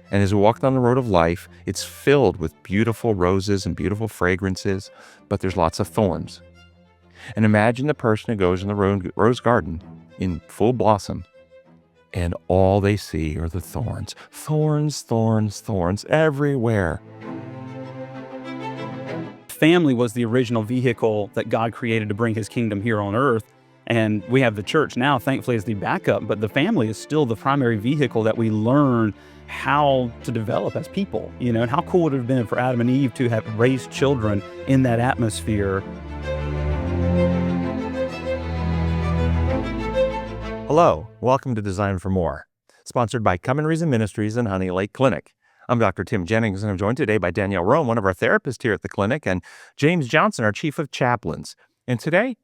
And as we walk down the road of life, it's filled with beautiful roses and beautiful fragrances, but there's lots of thorns. And imagine the person who goes in the rose garden in full blossom, and all they see are the thorns. Thorns, thorns, thorns everywhere. Family was the original vehicle that God created to bring his kingdom here on earth. And we have the church now, thankfully, as the backup, but the family is still the primary vehicle that we learn how to develop as people, and how cool would it have been for Adam and Eve to have raised children in that atmosphere. Hello, welcome to Design for More, sponsored by Come and Reason Ministries and Honey Lake Clinic. I'm Dr. Tim Jennings, and I'm joined today by Danielle Rome, one of our therapists here at the clinic, and James Johnson, our chief of chaplains. And today,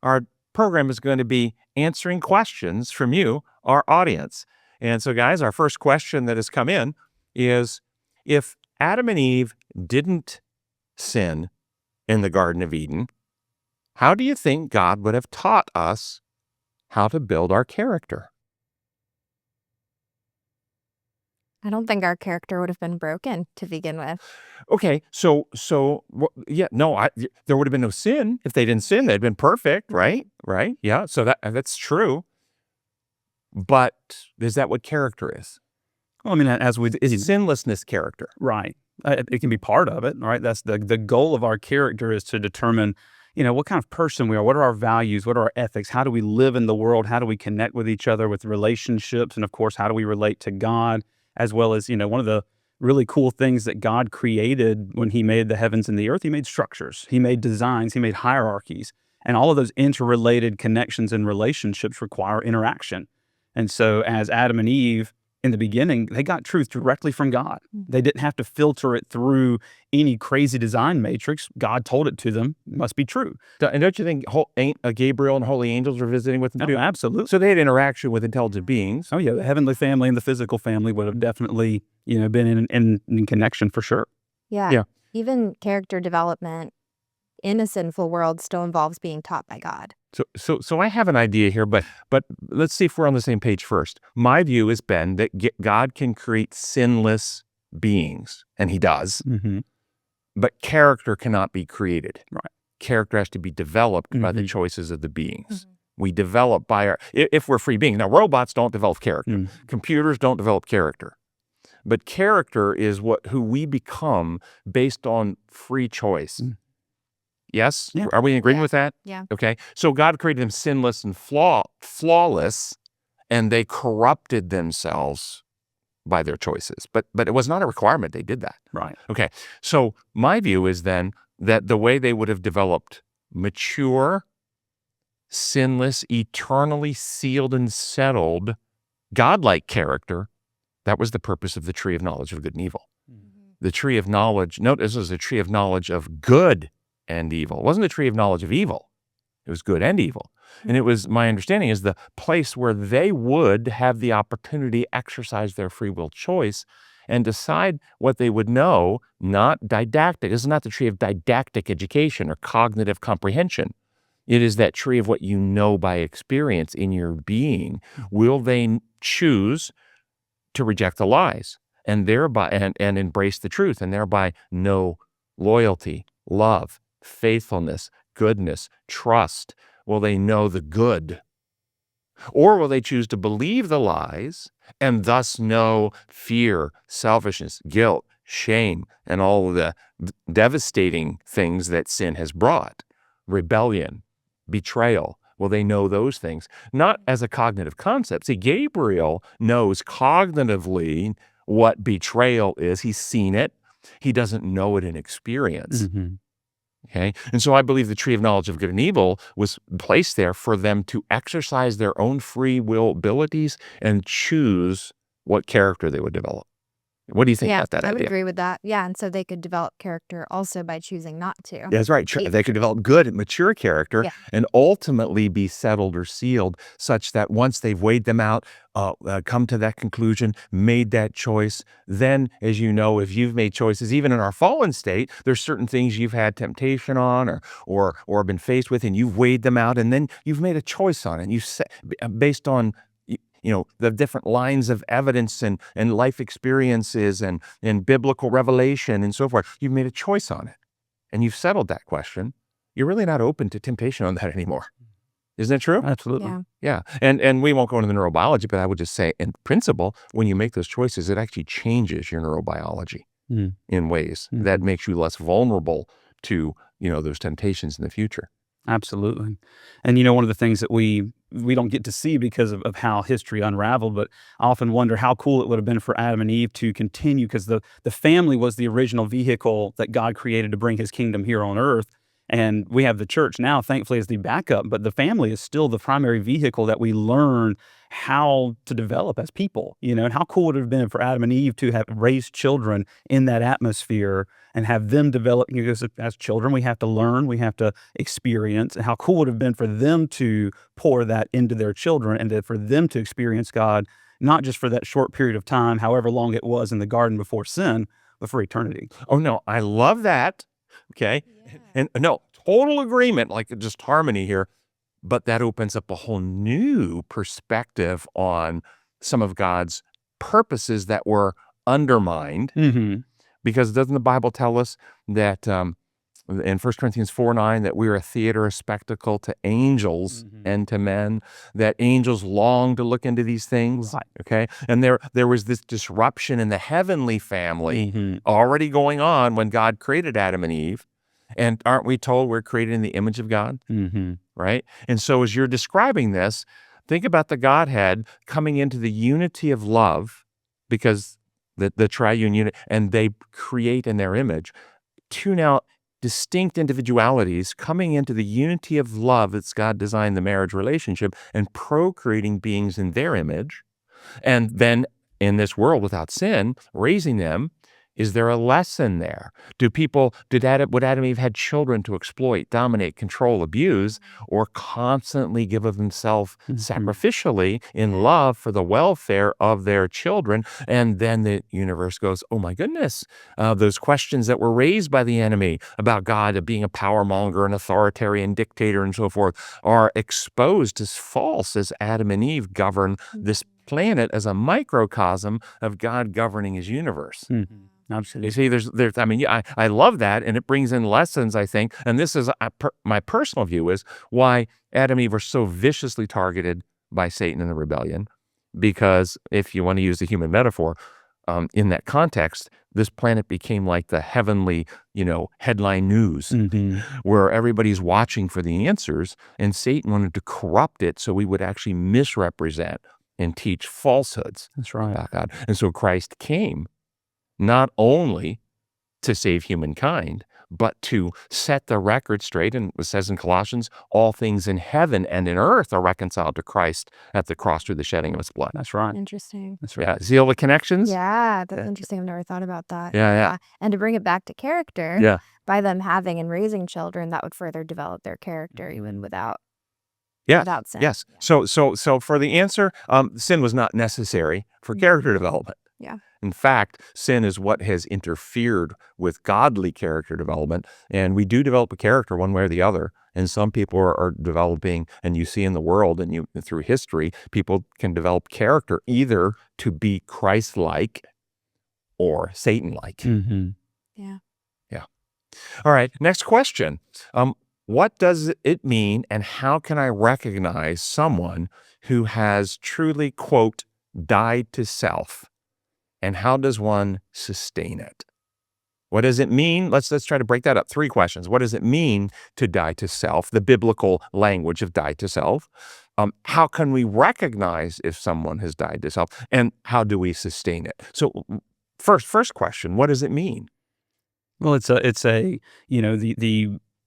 our program is going to be answering questions from you, our audience. And so, guys, our first question that has come in is, if Adam and Eve didn't sin in the Garden of Eden, how do you think God would have taught us how to build our character? I don't think our character would have been broken to begin with. Okay, there would have been no sin if they didn't sin. They'd been perfect, right? Right? Yeah, so that's true. But is that what character is? Well, I mean, Is sinlessness character? Right. It can be part of it, right? That's the goal of our character, is to determine, what kind of person we are, what are our values, what are our ethics, how do we live in the world, how do we connect with each other with relationships, and of course, how do we relate to God, as well as, one of the really cool things that God created when he made the heavens and the earth, he made structures, he made designs, he made hierarchies, and all of those interrelated connections and relationships require interaction. And so as Adam and Eve, in the beginning, they got truth directly from God. They didn't have to filter it through any crazy design matrix. God told it to them. It must be true. And don't you think Gabriel and holy angels were visiting with them too? Absolutely. So they had interaction with intelligent beings. Oh, yeah. The heavenly family and the physical family would have definitely, been in connection for sure. Yeah. Even character development in a sinful world still involves being taught by God. So I have an idea here, but let's see if we're on the same page first. My view has been that God can create sinless beings, and he does, but character cannot be created. Right. Character has to be developed by the choices of the beings. We develop if we're free beings. Now, robots don't develop character. Computers don't develop character. But character is who we become based on free choice. Yes? Yeah. Are we in agreement with that? Yeah. Okay. So God created them sinless and flawless, and they corrupted themselves by their choices. But it was not a requirement they did that. Right. Okay. So my view is then that the way they would have developed mature, sinless, eternally sealed and settled, godlike character, that was the purpose of the tree of knowledge of good and evil. The tree of knowledge, notice, was a tree of knowledge of good and evil. It wasn't a tree of knowledge of evil. It was good and evil. And it was, my understanding, is the place where they would have the opportunity to exercise their free will choice and decide what they would know, not didactic. This is not the tree of didactic education or cognitive comprehension. It is that tree of what you know by experience in your being. Will they choose to reject the lies and thereby and embrace the truth, and thereby know loyalty, love, faithfulness, goodness, trust? Will they know the good? Or will they choose to believe the lies and thus know fear, selfishness, guilt, shame, and all of the devastating things that sin has brought? Rebellion, betrayal. Will they know those things? Not as a cognitive concept. See, Gabriel knows cognitively what betrayal is. He's seen it. He doesn't know it in experience. Okay? And so I believe the tree of knowledge of good and evil was placed there for them to exercise their own free will abilities and choose what character they would develop. What do you think about that I idea? would agree with that. Yeah, and so they could develop character also by choosing not to. Yeah, that's right. They could develop good and mature character and ultimately be settled or sealed such that once they've weighed them out, come to that conclusion, made that choice, then, as you know, if you've made choices, even in our fallen state, there's certain things you've had temptation on or been faced with, and you've weighed them out, and then you've made a choice on it. And based on the different lines of evidence and life experiences and biblical revelation and so forth. You've made a choice on it and you've settled that question. You're really not open to temptation on that anymore. Isn't it true? Absolutely. Yeah. Yeah. And we won't go into the neurobiology, but I would just say, in principle, when you make those choices, it actually changes your neurobiology in ways that makes you less vulnerable to, those temptations in the future. Absolutely. And one of the things that we don't get to see because of how history unraveled, but I often wonder how cool it would have been for Adam and Eve to continue, because the family was the original vehicle that God created to bring his kingdom here on earth. And we have the church now, thankfully, as the backup, but the family is still the primary vehicle that we learn how to develop as people, and how cool would it have been for Adam and Eve to have raised children in that atmosphere and have them develop, because as children, we have to learn, we have to experience, and how cool would it have been for them to pour that into their children and for them to experience God, not just for that short period of time, however long it was in the garden before sin, but for eternity. Oh, no, I love that. Okay. Yeah. And no, total agreement, like just harmony here. But that opens up a whole new perspective on some of God's purposes that were undermined. Because doesn't the Bible tell us that in 1 Corinthians 4:9 that we're a theater, a spectacle to angels and to men, that angels long to look into these things? Right. Okay. And there was this disruption in the heavenly family already going on when God created Adam and Eve. And aren't we told we're created in the image of God? Right? And so as you're describing this, think about the Godhead coming into the unity of love, because the triune unit, and they create in their image two now distinct individualities coming into the unity of love that's God designed the marriage relationship, and procreating beings in their image. And then in this world without sin, raising them. Is there a lesson there? Would Adam and Eve had children to exploit, dominate, control, abuse, or constantly give of themselves sacrificially in love for the welfare of their children? And then the universe goes, oh my goodness, those questions that were raised by the enemy about God being a power monger, an authoritarian dictator, and so forth, are exposed as false as Adam and Eve govern this planet as a microcosm of God governing his universe. Absolutely. You see, I love that, and it brings in lessons, I think. And this is my personal view is why Adam and Eve were so viciously targeted by Satan in the rebellion. Because if you want to use the human metaphor, in that context, this planet became like the heavenly, headline news, where everybody's watching for the answers, and Satan wanted to corrupt it so we would actually misrepresent and teach falsehoods. That's right. About God. And so Christ came not only to save humankind, but to set the record straight. And it says in Colossians, all things in heaven and in earth are reconciled to Christ at the cross through the shedding of his blood. That's right. Interesting. That's right. Yeah. See all the connections? Yeah, that's interesting. I've never thought about that. Yeah. And to bring it back to character, Yeah. by them having and raising children, that would further develop their character even without sin. Yes. Yeah. So for the answer, sin was not necessary for character development. Yeah. In fact, sin is what has interfered with godly character development. And we do develop a character one way or the other. And some people are developing, and you see in the world and through history, people can develop character either to be Christ-like or Satan-like. Yeah. All right. Next question. What does it mean, and how can I recognize someone who has truly, quote, died to self? And how does one sustain it? What does it mean? Let's try to break that up. 3 questions. What does it mean to die to self? The biblical language of die to self. How can we recognize if someone has died to self? And how do we sustain it? So first question, what does it mean? Well, it's the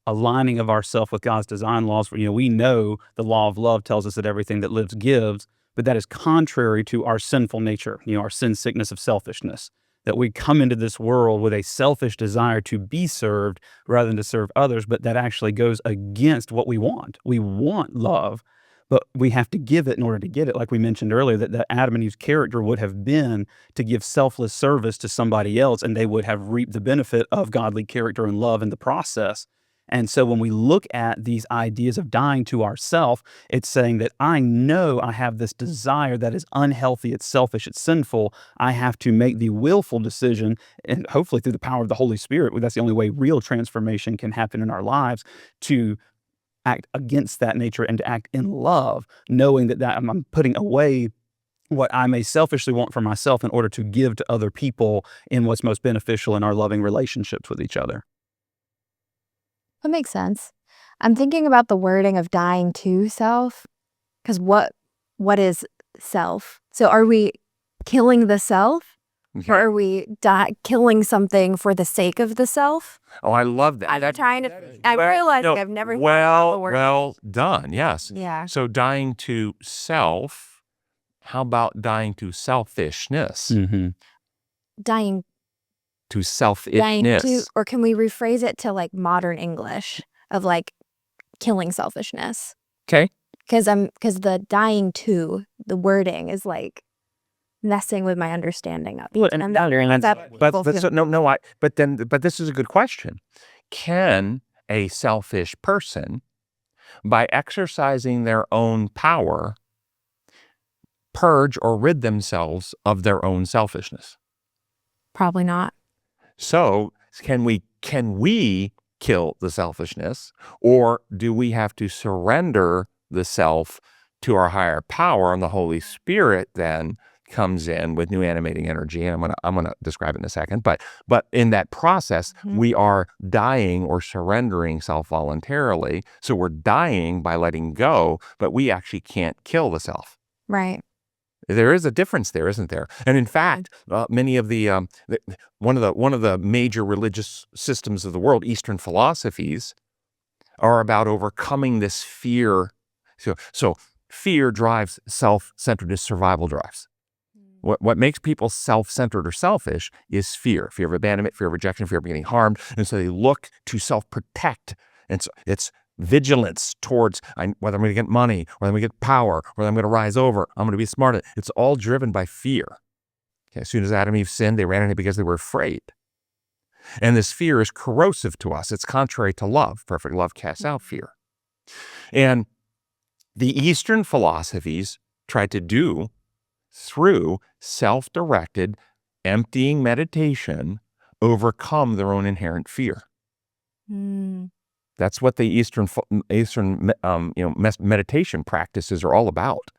aligning of ourself with God's design laws. We know the law of love tells us that everything that lives gives, but that is contrary to our sinful nature, our sin sickness of selfishness, that we come into this world with a selfish desire to be served rather than to serve others, but that actually goes against what we want. We want love, but we have to give it in order to get it. Like we mentioned earlier, that Adam and Eve's character would have been to give selfless service to somebody else, and they would have reaped the benefit of godly character and love in the process. And so when we look at these ideas of dying to ourself, it's saying that I know I have this desire that is unhealthy, it's selfish, it's sinful. I have to make the willful decision, and hopefully through the power of the Holy Spirit, that's the only way real transformation can happen in our lives, to act against that nature and to act in love, knowing that I'm putting away what I may selfishly want for myself in order to give to other people in what's most beneficial in our loving relationships with each other. That makes sense. I'm thinking about the wording of dying to self, because what is self? So are we killing the self, or are we killing something for the sake of the self? Oh, I love that. I'm trying to. I realize I've never. thought about the word. Well done. Yes. Yeah. So dying to self. How about dying to selfishness? Mm-hmm. Dying To selfishness. to, or can we rephrase it to like modern English of like killing selfishness? Okay. Because the dying to, the wording is like messing with my understanding of it. But this is a good question. Can a selfish person, by exercising their own power, purge or rid themselves of their own selfishness? Probably not. So can we kill the selfishness, or do we have to surrender the self to our higher power, and the Holy Spirit then comes in with new animating energy? And I'm gonna describe it in a second. But in that process, we are dying or surrendering self voluntarily. So we're dying by letting go, but we actually can't kill the self. Right. There is a difference there, isn't there? And in fact, many of the one of the major religious systems of the world, Eastern philosophies, are about overcoming this fear. So fear drives self-centeredness, survival drives. What makes people self-centered or selfish is fear of abandonment, fear of rejection, fear of getting harmed, and so they look to self-protect. And so it's vigilance towards whether I'm going to get money, whether I'm going to get power, whether I'm going to rise over, I'm going to be smart. It's all driven by fear. Okay, as soon as Adam and Eve sinned, they ran into it because they were afraid. And this fear is corrosive to us. It's contrary to love. Perfect love casts out fear. And the Eastern philosophies tried to do, through self-directed, emptying meditation, overcome their own inherent fear. That's what the Eastern meditation practices are all about,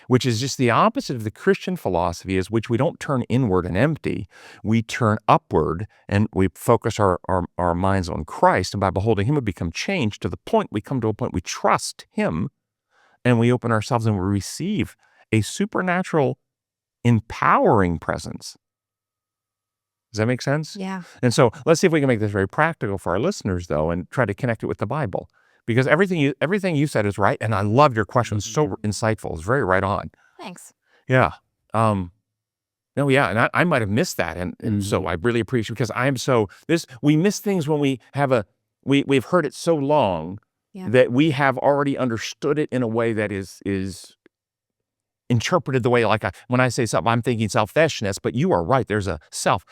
which is just the opposite of the Christian philosophy, is which we don't turn inward and empty. We turn upward and we focus our minds on Christ, and by beholding him, we become changed to the point we come to a point we trust him, and we open ourselves and we receive a supernatural, empowering presence. Does that make sense? Yeah. And so let's see if we can make this very practical for our listeners, though, and try to connect it with the Bible. Because everything you said is right, and I love your question. It's so insightful. It's very right on. Thanks. Yeah. And I might have missed that, and so I really appreciate, because we miss things when we've heard it so long that we have already understood it in a way that is interpreted the way, when I say self, I'm thinking selfishness, but you are right. There's a self.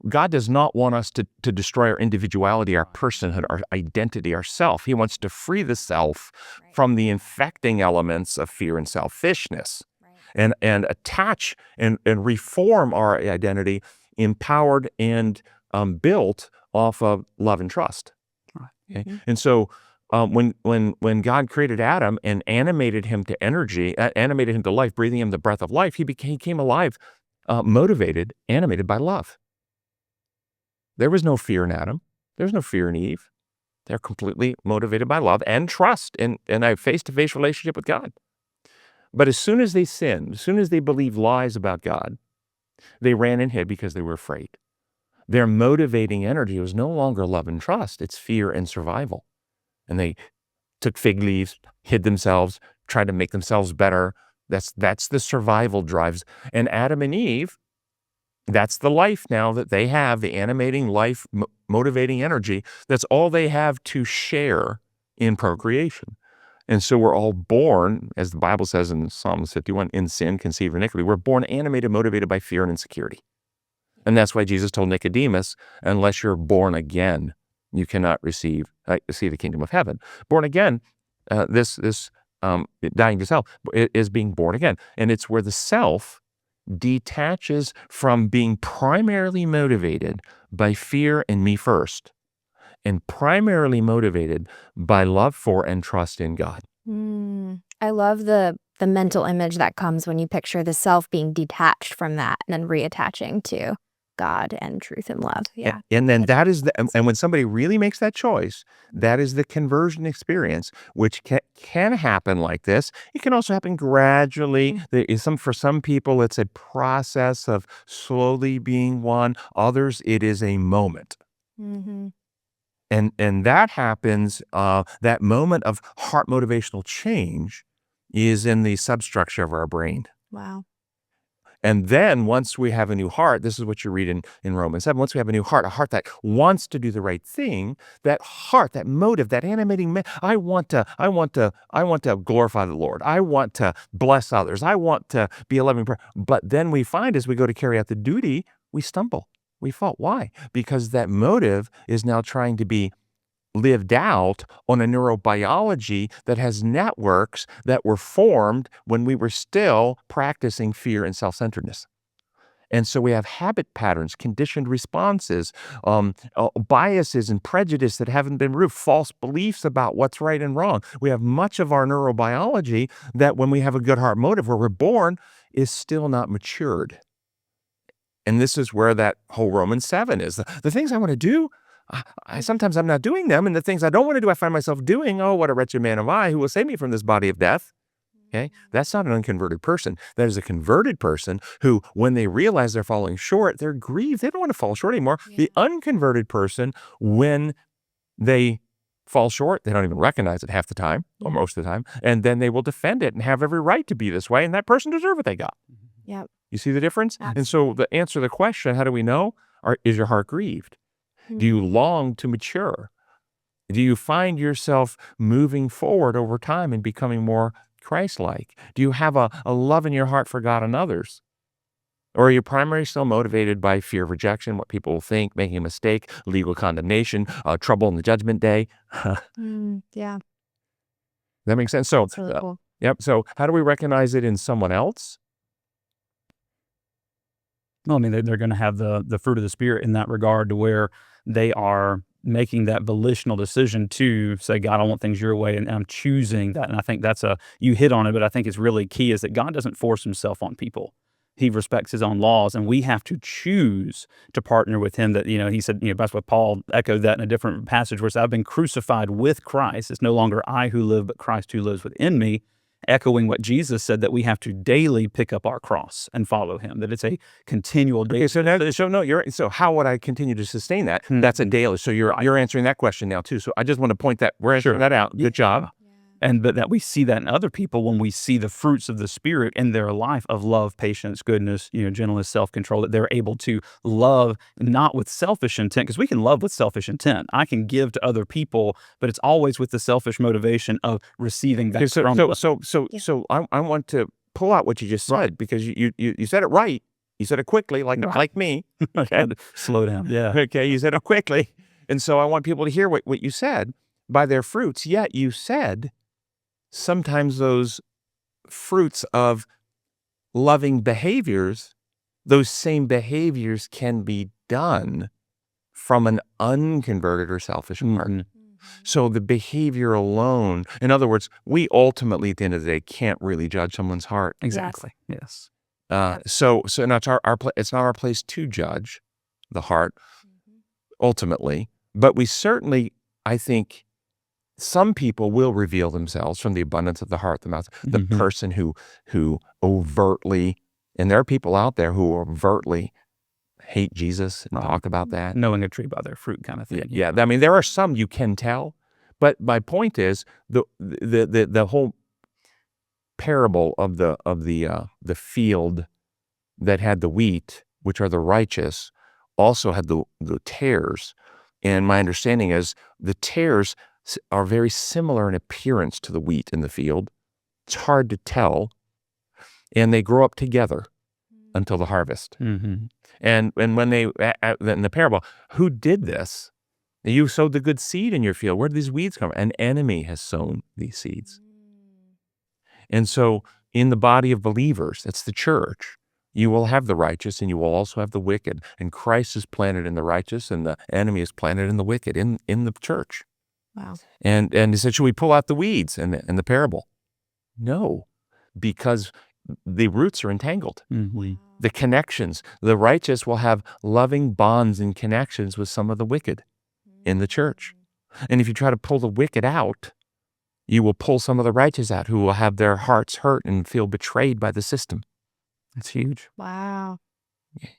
God does not want us to destroy our individuality, our personhood, our identity, our self. He wants to free the self from the infecting elements of fear and selfishness, and attach and reform our identity, empowered and built off of love and trust. Okay? And so when God created Adam and animated him to energy, animated him to life, breathing him the breath of life, he came alive, motivated, animated by love. There was no fear in Adam. There was no fear in Eve. They're completely motivated by love and trust and a face-to-face relationship with God. But as soon as they sinned, as soon as they believed lies about God, they ran and hid because they were afraid. Their motivating energy was no longer love and trust. It's fear and survival. And they took fig leaves, hid themselves, tried to make themselves better. That's the survival drives. And Adam and Eve, that's the life now that they have, the animating life, motivating energy. That's all they have to share in procreation. And so we're all born, as the Bible says in Psalm 51, in sin, conceived iniquity. We're born animated, motivated by fear and insecurity. And that's why Jesus told Nicodemus, unless you're born again, you cannot see the kingdom of heaven. Born again, this dying to self is being born again. And it's where the self detaches from being primarily motivated by fear and me first, and primarily motivated by love for and trust in God. I love the mental image that comes when you picture the self being detached from that and then reattaching to God and truth and love. Yeah. And then that is and when somebody really makes that choice, that is the conversion experience, which can happen like this. It can also happen gradually. For some people, it's a process of slowly being one. Others, it is a moment. Mm-hmm. And that happens, that moment of heart motivational change is in the substructure of our brain. Wow. And then once we have a new heart, this is what you read in Romans 7, once we have a new heart, a heart that wants to do the right thing, that heart, that motive, that animating, I want to glorify the Lord. I want to bless others. I want to be a loving person. But then we find as we go to carry out the duty, we stumble. We fall. Why? Because that motive is now trying to be lived out on a neurobiology that has networks that were formed when we were still practicing fear and self-centeredness. And so we have habit patterns, conditioned responses, biases and prejudice that haven't been removed, false beliefs about what's right and wrong. We have much of our neurobiology that when we have a good heart motive where we're born is still not matured. And this is where that whole Romans 7 is. The things I want to do, sometimes I'm not doing them. And the things I don't want to do, I find myself doing. Oh, what a wretched man am I, who will save me from this body of death? Okay, that's not an unconverted person. That is a converted person who, when they realize they're falling short, they're grieved. They don't want to fall short anymore. Yeah. The unconverted person, when they fall short, they don't even recognize it half the time, or most of the time, and then they will defend it and have every right to be this way, and that person deserves what they got. Yep. You see the difference? Absolutely. And so the answer to the question, how do we know? Is your heart grieved? Do you long to mature? Do you find yourself moving forward over time and becoming more Christ-like? Do you have a love in your heart for God and others? Or are you primarily still motivated by fear of rejection, what people will think, making a mistake, legal condemnation, trouble in the judgment day? Yeah. That makes sense. So, That's really cool. Yep. So how do we recognize it in someone else? Well, I mean, they're going to have the fruit of the Spirit in that regard, to where they are making that volitional decision to say, God, I want things your way, and I'm choosing that. And I think you hit on it, but I think it's really key is that God doesn't force himself on people. He respects his own laws, and we have to choose to partner with him. That, he said, that's what Paul echoed that in a different passage where it says, I've been crucified with Christ. It's no longer I who live, but Christ who lives within me. Echoing what Jesus said, that we have to daily pick up our cross and follow him, that it's a continual daily. Okay, so how would I continue to sustain that? That's a daily. So you're answering that question now too. So I just want to point that we're answering that out. Good job. But that we see that in other people when we see the fruits of the Spirit in their life of love, patience, goodness, gentleness, self-control, that they're able to love not with selfish intent, because we can love with selfish intent. I can give to other people, but it's always with the selfish motivation of receiving that. So I want to pull out what you just said, because you said it right. You said it quickly, like me. Okay, slow down. Yeah. Okay, you said it quickly, and so I want people to hear what you said. By their fruits, yet you said. Sometimes those fruits of loving behaviors, those same behaviors can be done from an unconverted or selfish heart. So the behavior alone, in other words, we ultimately at the end of the day can't really judge someone's heart. Exactly. Yes. So not it's not our place to judge the heart ultimately, but we certainly, I think, some people will reveal themselves from the abundance of the heart, the mouth. The person who overtly, and there are people out there who overtly hate Jesus and talk about that. Knowing a tree by their fruit kind of thing. Yeah. I mean, there are some you can tell, but my point is the whole parable of the field that had the wheat, which are the righteous, also had the tares. And my understanding is the tares are very similar in appearance to the wheat in the field. It's hard to tell. And they grow up together until the harvest. And when in the parable, who did this? You sowed the good seed in your field. Where did these weeds come from? An enemy has sown these seeds. And so in the body of believers, that's the church, you will have the righteous and you will also have the wicked. And Christ is planted in the righteous and the enemy is planted in the wicked in the church. Wow. And he said, should we pull out the weeds in the parable? No, because the roots are entangled. The connections, the righteous will have loving bonds and connections with some of the wicked in the church. And if you try to pull the wicked out, you will pull some of the righteous out who will have their hearts hurt and feel betrayed by the system. It's huge. Wow.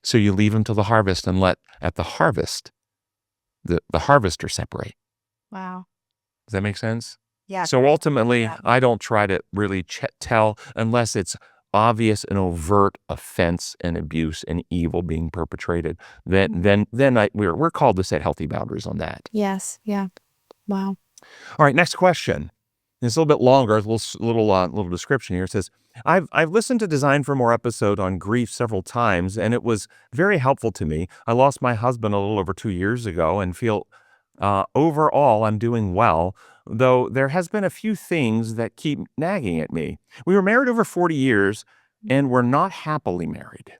So you leave them to the harvest and let at the harvest, the harvester separate. Wow. Does that make sense? Yeah. So ultimately, Yeah. I don't try to really tell unless it's obvious and overt offense and abuse and evil being perpetrated. Then we're called to set healthy boundaries on that. Yes. Yeah. Wow. All right, next question. It's a little bit longer, a little description here. It says, I've listened to Design for More episode on grief several times, and it was very helpful to me. I lost my husband a little over 2 years ago and feel overall I'm doing well, though there has been a few things that keep nagging at me. We were married over 40 years and we're not happily married.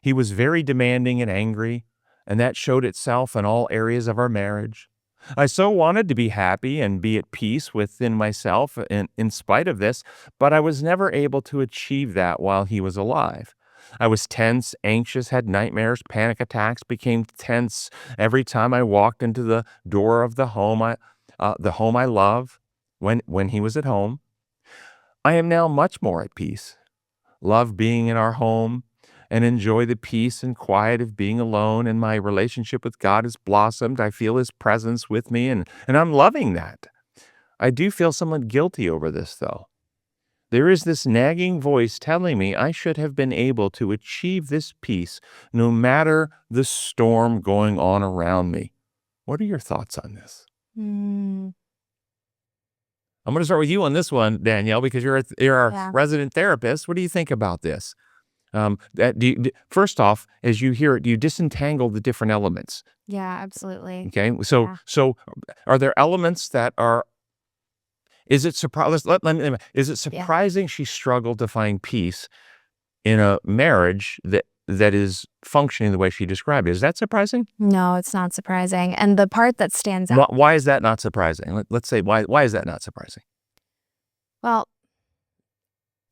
He was very demanding and angry, and that showed itself in all areas of our marriage. I so wanted to be happy and be at peace within myself in spite of this, but I was never able to achieve that while he was alive. I was tense, anxious, had nightmares, panic attacks, became tense every time I walked into the door of the home I love when he was at home. I am now much more at peace, love being in our home, and enjoy the peace and quiet of being alone, and my relationship with God has blossomed. I feel his presence with me, and I'm loving that. I do feel somewhat guilty over this, though. There is this nagging voice telling me I should have been able to achieve this peace no matter the storm going on around me. What are your thoughts on this? I'm going to start with you on this one, Danielle, because you're our Yeah. resident therapist. What do you think about this? First off, as you hear it, do you disentangle the different elements? Yeah, absolutely. Okay, so Yeah. so are there elements that are? Is it surprising she struggled to find peace in a marriage that is functioning the way she described it? Is that surprising? No, it's not surprising. And the part that stands out, Why is that not surprising? Let's say why is that not surprising? well,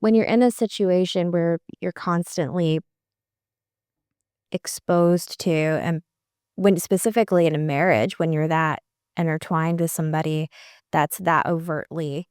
when you're in a situation where you're constantly exposed to, and when specifically in a marriage, when you're that intertwined with somebody that's that overtly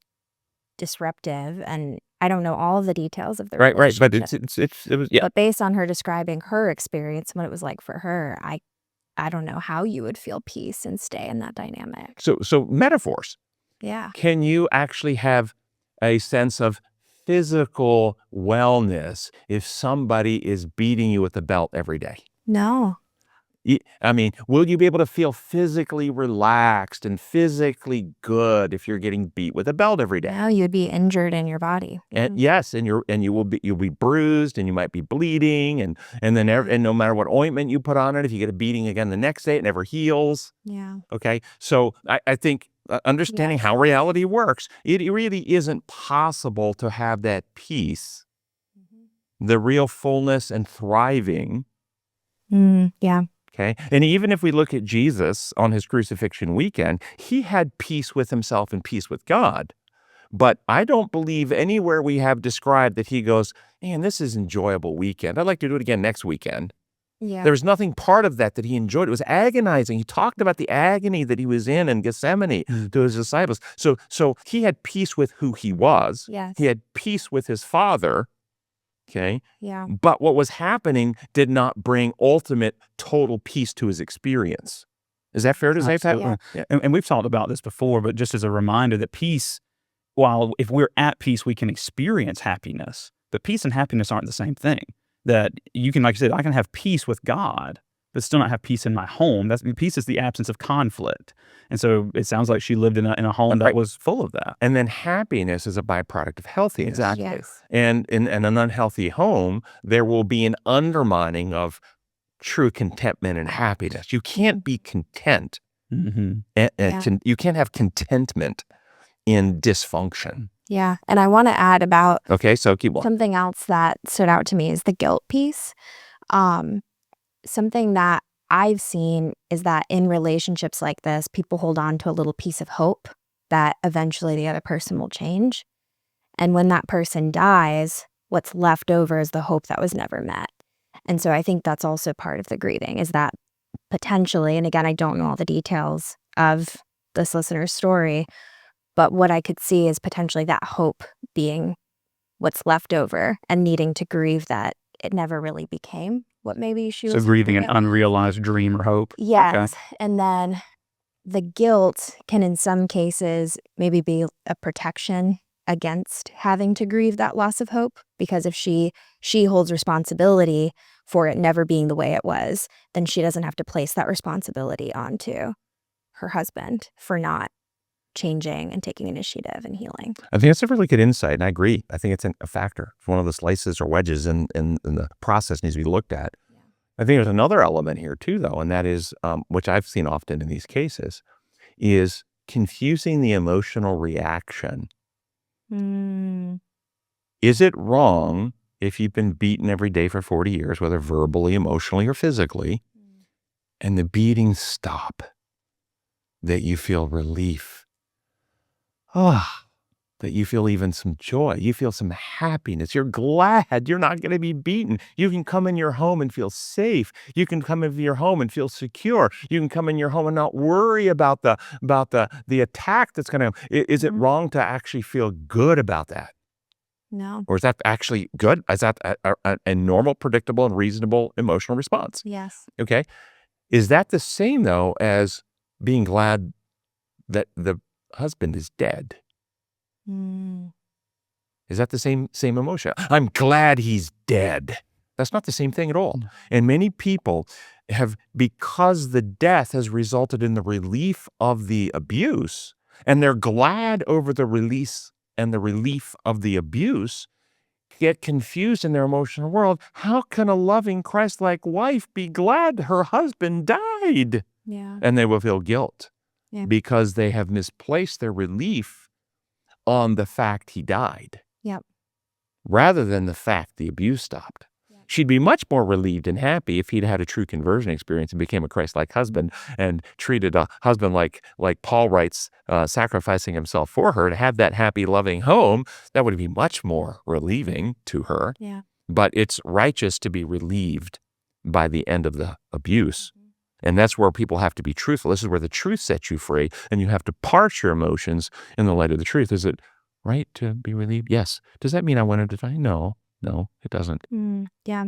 disruptive, and I don't know all of the details of the Right, but relationship, it was yeah. but based on her describing her experience and what it was like for her, I don't know how you would feel peace and stay in that dynamic. So metaphors. Yeah. Can you actually have a sense of physical wellness if somebody is beating you with a belt every day? No. I mean, will you be able to feel physically relaxed and physically good if you're getting beat with a belt every day? No, you'd be injured in your body. And yes, and you'll be bruised and you might be bleeding and then and no matter what ointment you put on it, if you get a beating again the next day, it never heals. Yeah. Okay, so I think understanding how reality works, it really isn't possible to have that peace, the real fullness and thriving. Yeah. Okay. And even if we look at Jesus on his crucifixion weekend, he had peace with himself and peace with God. But I don't believe anywhere we have described that he goes, man, this is an enjoyable weekend. I'd like to do it again next weekend. Yeah. There was nothing part of that he enjoyed. It was agonizing. He talked about the agony that he was in Gethsemane to his disciples. So he had peace with who he was. Yes. He had peace with his Father. Okay. Yeah. But what was happening did not bring ultimate total peace to his experience. Is that fair to say? Absolutely. Yeah. And we've talked about this before, but just as a reminder that peace, while if we're at peace, we can experience happiness, but peace and happiness aren't the same thing. That you can, like I said, I can have peace with God, but still not have peace in my home. Peace is the absence of conflict. And so it sounds like she lived in a home that was full of that. And then happiness is a byproduct of healthiness. Exactly. Yes. And in an unhealthy home, there will be an undermining of true contentment and happiness. You can't be content Mhm. You can't have contentment in dysfunction. Yeah. And I want to add about Okay, so keep on. something else that stood out to me is the guilt piece. Um, Something that I've seen is that in relationships like this, people hold on to a little piece of hope that eventually the other person will change. And when that person dies, what's left over is the hope that was never met. And so I think that's also part of the grieving, is that potentially, and again, I don't know all the details of this listener's story, but what I could see is potentially that hope being what's left over and needing to grieve that it never really became what maybe she So was grieving an hoping it- unrealized dream or hope. Okay. Yes. And then the guilt can in some cases maybe be a protection against having to grieve that loss of hope, because if she holds responsibility for it never being the way it was, then she doesn't have to place that responsibility onto her husband for not changing and taking initiative and healing. I think that's a really good insight, and I agree. I think it's a factor. It's one of the slices or wedges in the process needs to be looked at. Yeah. I think there's another element here too, though, and that is, which I've seen often in these cases, is confusing the emotional reaction. Mm, Is it wrong if you've been beaten every day for 40 years, whether verbally, emotionally, or physically, and the beatings stop, that you feel relief? That you feel even some joy, you feel some happiness, you're glad you're not going to be beaten. You can come in your home and feel safe. You can come into your home and feel secure. You can come in your home and not worry about the attack that's going to. Is it wrong to actually feel good about that? no. Or is that actually good? Is that a normal, predictable, and reasonable emotional response? Yes. Okay. Is that the same, though, as being glad that the husband is dead? Mm, Is that the same emotion? I'm glad he's dead. That's not the same thing at all. And many people have, because the death has resulted in the relief of the abuse, and they're glad over the release and the relief of the abuse, get confused in their emotional world. How can a loving Christ-like wife be glad her husband died? yeah. And they will feel guilt Yeah. because they have misplaced their relief on the fact he died. Yep. Rather than the fact the abuse stopped. Yep. She'd be much more relieved and happy if he'd had a true conversion experience and became a Christ-like husband and treated a husband like Paul writes, sacrificing himself for her, to have that happy, loving home. That would be much more relieving to her. Yeah. But it's righteous to be relieved by the end of the abuse. And that's where people have to be truthful. This is where the truth sets you free, and you have to parse your emotions in the light of the truth. Is it right to be relieved? Yes. Does that mean I want him to die? No, it doesn't. Yeah.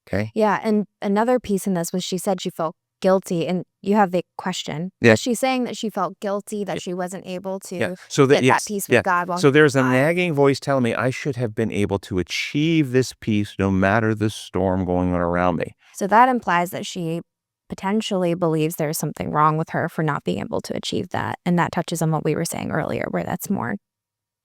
Okay. Yeah. And another piece in this was she said she felt guilty, and you have the question. Yeah. Was she saying that she felt guilty that she wasn't able to So get yes, that peace with God? While so there's a alive? nagging voice telling me I should have been able to achieve this peace no matter the storm going on around me. So that implies that she potentially believes there's something wrong with her for not being able to achieve that. And that touches on what we were saying earlier, where that's more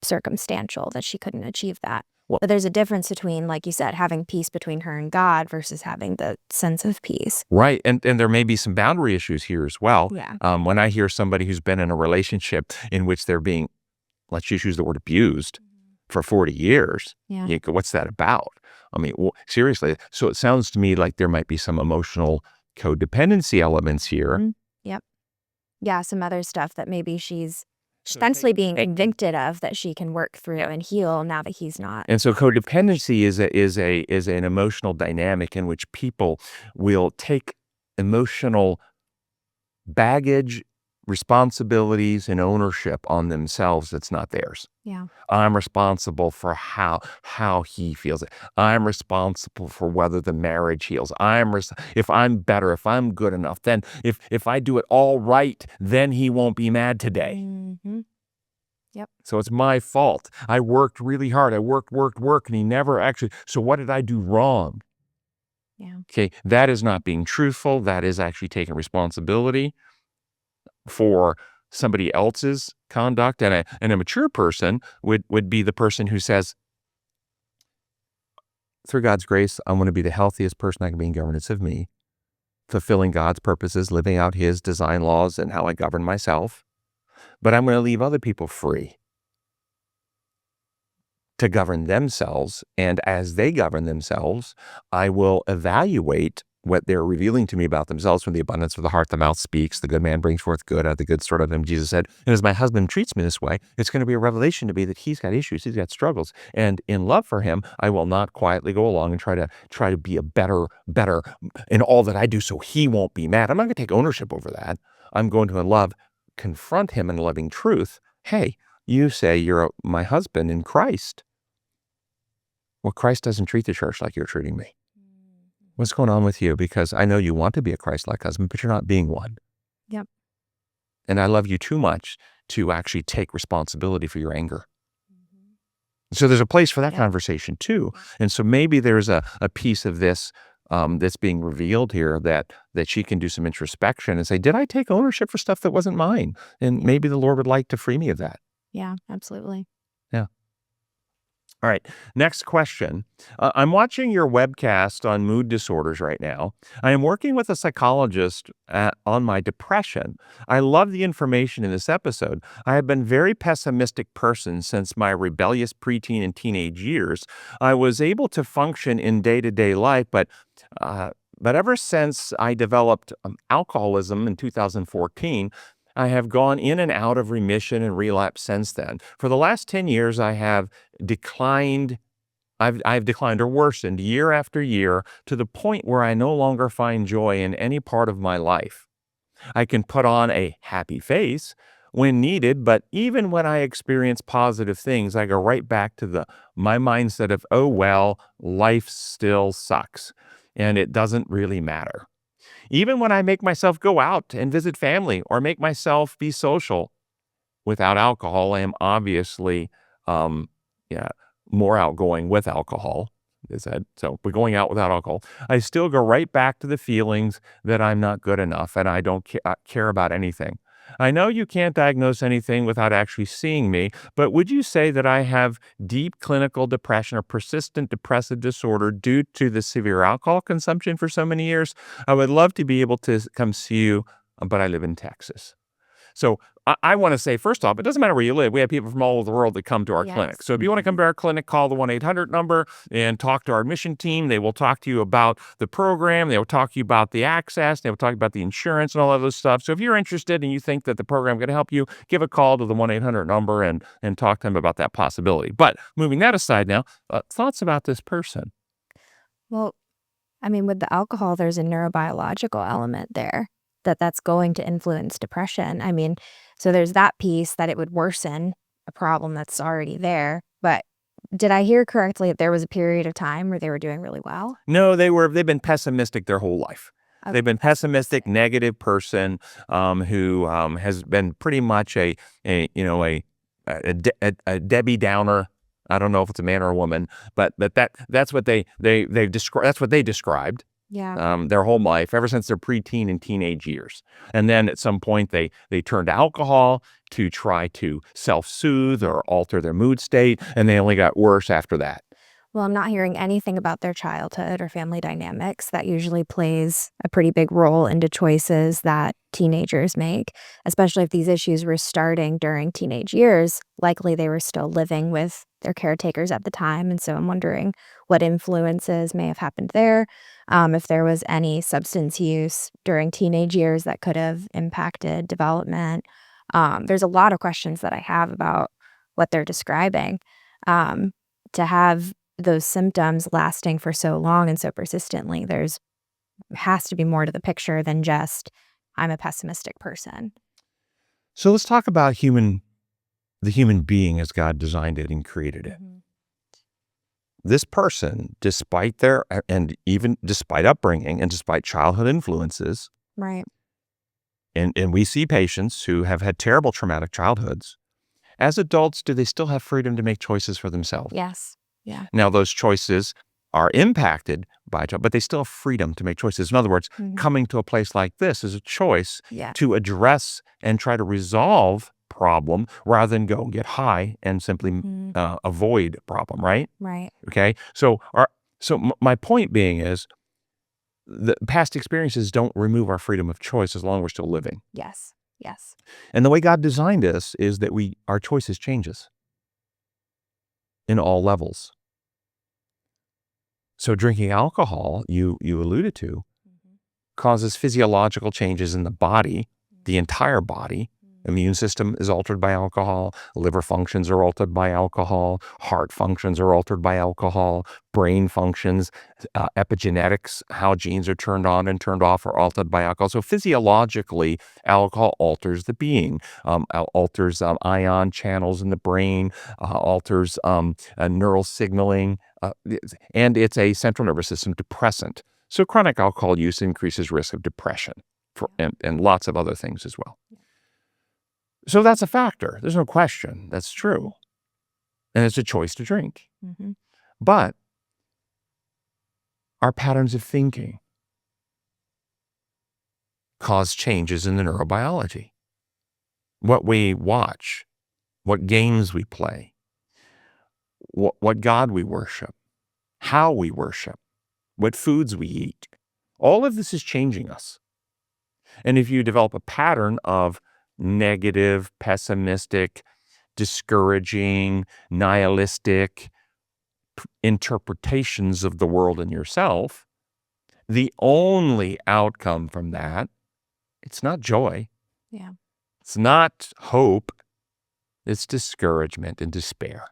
circumstantial, that she couldn't achieve that. Well- But there's a difference between, like you said, having peace between her and God versus having the sense of peace. Right. And there may be some boundary issues here as well. Yeah. When I hear somebody who's been in a relationship in which they're being, let's just use the word abused for 40 years, Yeah. you go, what's that about? I mean, seriously. So it sounds to me like there might be some emotional codependency elements here. Yep. Yeah, some other stuff that maybe she's essentially being convicted of that she can work through and heal now that he's not. And so codependency is an emotional dynamic in which people will take emotional baggage, responsibilities, and ownership on themselves that's not theirs. Yeah. I'm responsible for how he feels it. I'm responsible for whether the marriage heals. If I'm better, if I'm good enough, then if I do it all right, then he won't be mad today. Mm-hmm. Yep. So it's my fault. I worked really hard. I worked, and he never actually. So what did I do wrong? Yeah. Okay, that is not being truthful. That is actually taking responsibility for somebody else's conduct. And a mature person would be the person who says, through God's grace, I want to be the healthiest person I can be in governance of me. fulfilling God's purposes, living out his design laws and how I govern myself. But I'm going to leave other people free to govern themselves. And as they govern themselves, I will evaluate what they're revealing to me about themselves. From the abundance of the heart, the mouth speaks. The good man brings forth good out of the good stored of him, Jesus said. And as my husband treats me this way, it's going to be a revelation to me that he's got issues, he's got struggles. And in love for him, I will not quietly go along and try to be a better in all that I do so he won't be mad. I'm not going to take ownership over that. I'm going to, in love, confront him in loving truth. Hey, you say you're my husband in Christ. Well, Christ doesn't treat the church like you're treating me. What's going on with you? Because I know you want to be a Christ-like husband, but you're not being one. Yep. And I love you too much to actually take responsibility for your anger. So there's a place for that conversation too. And so maybe there's a piece of this that's being revealed here that she can do some introspection and say, did I take ownership for stuff that wasn't mine? And maybe the Lord would like to free me of that. Yeah, absolutely. Yeah. All right. Next question. I'm watching your webcast on mood disorders right now. I am working with a psychologist on my depression. I love the information in this episode. I have been a very pessimistic person since my rebellious preteen and teenage years. I was able to function in day-to-day life, but ever since I developed alcoholism in 2014, I have gone in and out of remission and relapse since then. For the last 10 years, I have declined. I've declined or worsened year after year to the point where I no longer find joy in any part of my life. I can put on a happy face when needed, but even when I experience positive things, I go right back to my mindset of, oh, well, life still sucks and it doesn't really matter. Even when I make myself go out and visit family or make myself be social without alcohol, I am obviously more outgoing with alcohol. So we're going out without alcohol. I still go right back to the feelings that I'm not good enough and I don't care about anything. I know you can't diagnose anything without actually seeing me, but would you say that I have deep clinical depression or persistent depressive disorder due to the severe alcohol consumption for so many years? I would love to be able to come see you, but I live in Texas. So I want to say, first off, it doesn't matter where you live. We have people from all over the world that come to our clinic. So if you want to come to our clinic, call the 1-800 number and talk to our admission team. They will talk to you about the program. They will talk to you about the access. They will talk about the insurance and all of this stuff. So if you're interested and you think that the program is going to help you, give a call to the 1-800 number and talk to them about that possibility. But moving that aside now, thoughts about this person? Well, I mean, with the alcohol, there's a neurobiological element there that's going to influence depression. I mean, so there's that piece that it would worsen a problem that's already there. But did I hear correctly that there was a period of time where they were doing really well? No, they've been pessimistic their whole life. Okay. They've been pessimistic, negative person who has been pretty much a Debbie Downer. I don't know if it's a man or a woman, but that's what they described. That's what they described. Yeah. Their whole life, ever since their preteen and teenage years. And then at some point they turned to alcohol to try to self-soothe or alter their mood state, and they only got worse after that. Well, I'm not hearing anything about their childhood or family dynamics. That usually plays a pretty big role into choices that teenagers make, especially if these issues were starting during teenage years. Likely they were still living with their caretakers at the time. And so I'm wondering what influences may have happened there. If there was any substance use during teenage years that could have impacted development. There's a lot of questions that I have about what they're describing. To have those symptoms lasting for so long and so persistently, has to be more to the picture than just, I'm a pessimistic person. So let's talk about the human being as God designed it and created it. Mm-hmm. This person, despite despite upbringing and despite childhood influences, right? And we see patients who have had terrible traumatic childhoods. As adults, do they still have freedom to make choices for themselves? Yes. Yeah. Now, those choices are impacted by, but they still have freedom to make choices. In other words, coming to a place like this is a choice to address and try to resolve problem rather than go and get high and simply avoid problem, right? Right. Okay. So my point being is the past experiences don't remove our freedom of choice as long as we're still living. Yes. Yes. And the way God designed us is that our choices changes in all levels. So drinking alcohol, you alluded to, causes physiological changes in the body, the entire body. Immune system is altered by alcohol. Liver functions are altered by alcohol. Heart functions are altered by alcohol. Brain functions, epigenetics, how genes are turned on and turned off, are altered by alcohol. So physiologically, alcohol alters the being, alters ion channels in the brain, alters neural signaling, and it's a central nervous system depressant. So chronic alcohol use increases risk of depression and lots of other things as well. So that's a factor. There's no question. That's true. And it's a choice to drink. But our patterns of thinking cause changes in the neurobiology. What we watch, what games we play, what God we worship, how we worship, what foods we eat. All of this is changing us. And if you develop a pattern of negative, pessimistic, discouraging, nihilistic interpretations of the world and yourself, the only outcome from that, it's not joy. Yeah. It's not hope. It's discouragement and despair.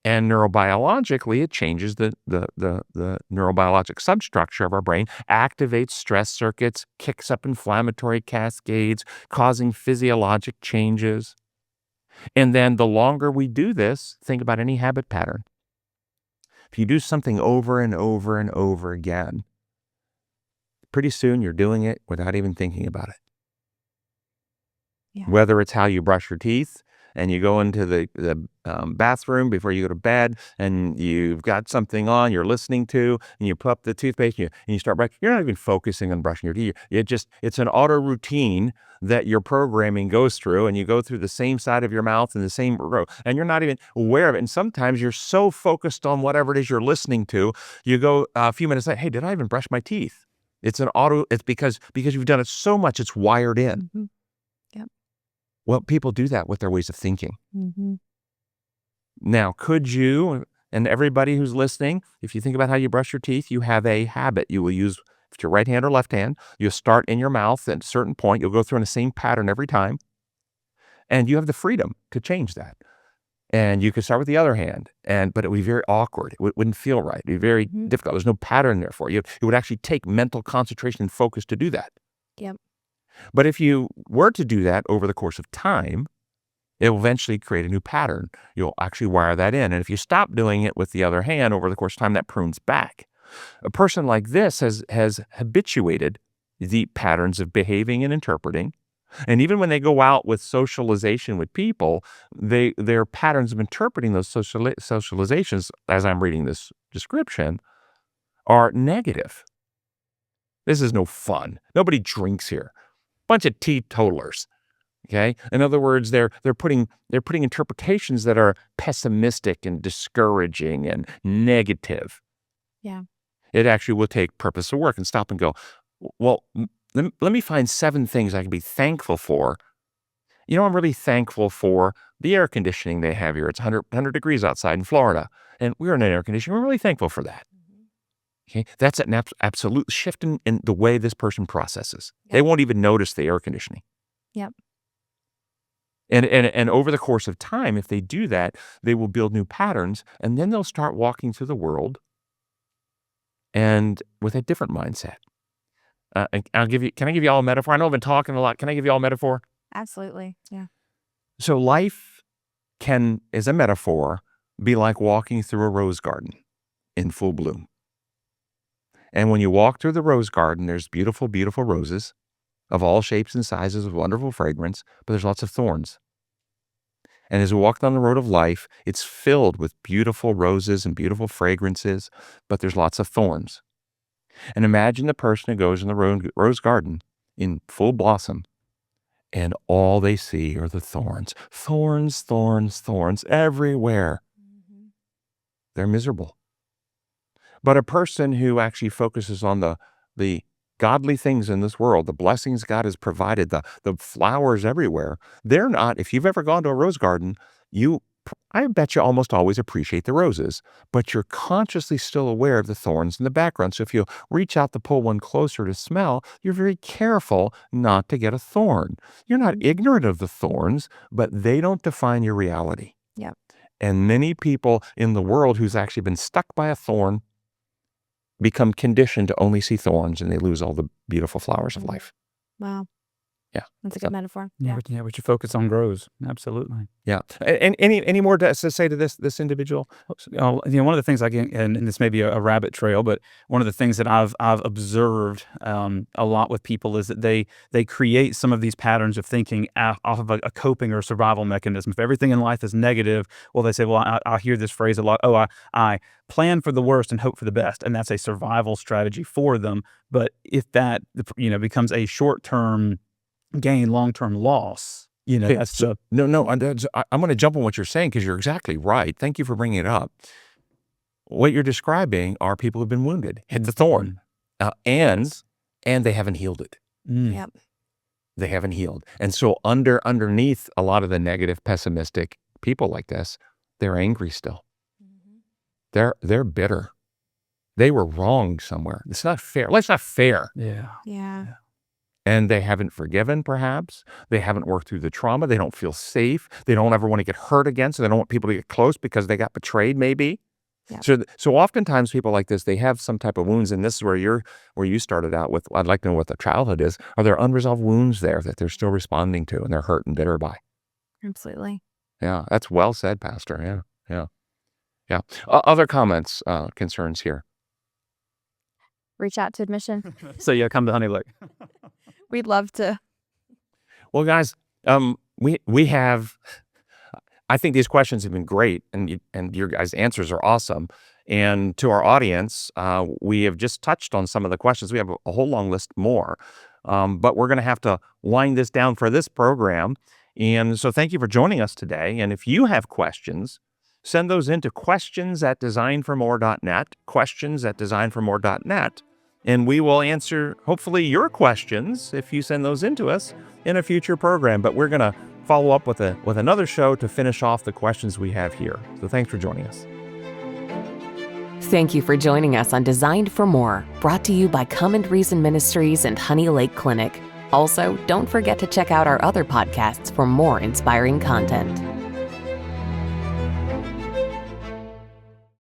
And neurobiologically, it changes the neurobiologic substructure of our brain, activates stress circuits, kicks up inflammatory cascades, causing physiologic changes. And then the longer we do this, think about any habit pattern. If you do something over and over and over again, pretty soon you're doing it without even thinking about it. Yeah. Whether it's how you brush your teeth, and you go into the bathroom before you go to bed, and you've got something on you're listening to, and you put up the toothpaste, and you start brushing. You're not even focusing on brushing your teeth. It's an auto routine that your programming goes through, and you go through the same side of your mouth in the same row, and you're not even aware of it. And sometimes you're so focused on whatever it is you're listening to, you go a few minutes later, hey, did I even brush my teeth? It's because you've done it so much, it's wired in. Well, people do that with their ways of thinking. Now, could you, and everybody who's listening, if you think about how you brush your teeth, you have a habit you will use with your right hand or left hand. You'll start in your mouth at a certain point. You'll go through in the same pattern every time. And you have the freedom to change that. And you could start with the other hand, but it would be very awkward. It wouldn't feel right. It'd be very difficult. There's no pattern there for you. It would actually take mental concentration and focus to do that. Yep. But if you were to do that over the course of time, it will eventually create a new pattern. You'll actually wire that in. And if you stop doing it with the other hand over the course of time, that prunes back. A person like this has habituated the patterns of behaving and interpreting. And even when they go out with socialization with people, their patterns of interpreting those socializations, as I'm reading this description, are negative. This is no fun. Nobody drinks here. Bunch of teetotalers. Okay. In other words, they're putting interpretations that are pessimistic and discouraging and negative. Yeah. It actually will take purpose of work and stop and go, well, let me find 7 things I can be thankful for. You know, I'm really thankful for the air conditioning they have here. It's 100 degrees outside in Florida, and we're in an air conditioning. We're really thankful for that. Okay, that's an absolute shift in the way this person processes. Yep. They won't even notice the air conditioning. Yep. And over the course of time, if they do that, they will build new patterns, and then they'll start walking through the world and with a different mindset. Can I give you all a metaphor? I know I've been talking a lot. Can I give you all a metaphor? Absolutely. Yeah. So life can, as a metaphor, be like walking through a rose garden in full bloom. And when you walk through the rose garden, there's beautiful, beautiful roses of all shapes and sizes with wonderful fragrance, but there's lots of thorns. And as we walk down the road of life, it's filled with beautiful roses and beautiful fragrances, but there's lots of thorns. And imagine the person who goes in the rose garden in full blossom, and all they see are the thorns. Thorns, thorns, thorns everywhere. They're miserable. But a person who actually focuses on the godly things in this world, the blessings God has provided, the flowers everywhere, they're not, if you've ever gone to a rose garden, I bet you almost always appreciate the roses, but you're consciously still aware of the thorns in the background. So if you reach out to pull one closer to smell, you're very careful not to get a thorn. You're not ignorant of the thorns, but they don't define your reality. Yep. And many people in the world who's actually been stuck by a thorn become conditioned to only see thorns, and they lose all the beautiful flowers of life. Wow. Yeah. That's a good metaphor. Yeah, what you focus on grows. Absolutely. Yeah. And any more to say to this individual? One of the things and this may be a rabbit trail, but one of the things that I've observed a lot with people is that they create some of these patterns of thinking off of a coping or survival mechanism. If everything in life is negative, well, they say, well, I hear this phrase a lot. Oh, I plan for the worst and hope for the best, and that's a survival strategy for them. But if that becomes a short-term gain, long-term loss, that's No, I'm going to jump on what you're saying because you're exactly right. Thank you for bringing it up. What you're describing are people who've been wounded, hit the thorn, and they haven't healed it. Yep. They haven't healed. And so underneath a lot of the negative, pessimistic people like this, they're angry still. They're bitter. They were wronged somewhere. It's not fair. Life's not fair. Yeah. And they haven't forgiven, perhaps. They haven't worked through the trauma. They don't feel safe. They don't ever want to get hurt again, so they don't want people to get close because they got betrayed, maybe. Yep. So oftentimes people like this, they have some type of wounds, and this is where you started out with, I'd like to know what the childhood is. Are there unresolved wounds there that they're still responding to and they're hurt and bitter by? Absolutely. Yeah, that's well said, Pastor. Yeah. Other comments, concerns here? Reach out to admission. So come to Honey Lake. We'd love to. Well, guys, we have. I think these questions have been great, and your guys' answers are awesome. And to our audience, we have just touched on some of the questions. We have a whole long list more, but we're going to have to wind this down for this program. And so, thank you for joining us today. And if you have questions, send those into questions@designformore.net. Questions@designformore.net. And we will answer, hopefully, your questions if you send those into us in a future program. But we're going to follow up with another show to finish off the questions we have here. So thanks for joining us. Thank you for joining us on Designed for More, brought to you by Come and Reason Ministries and Honey Lake Clinic. Also, don't forget to check out our other podcasts for more inspiring content.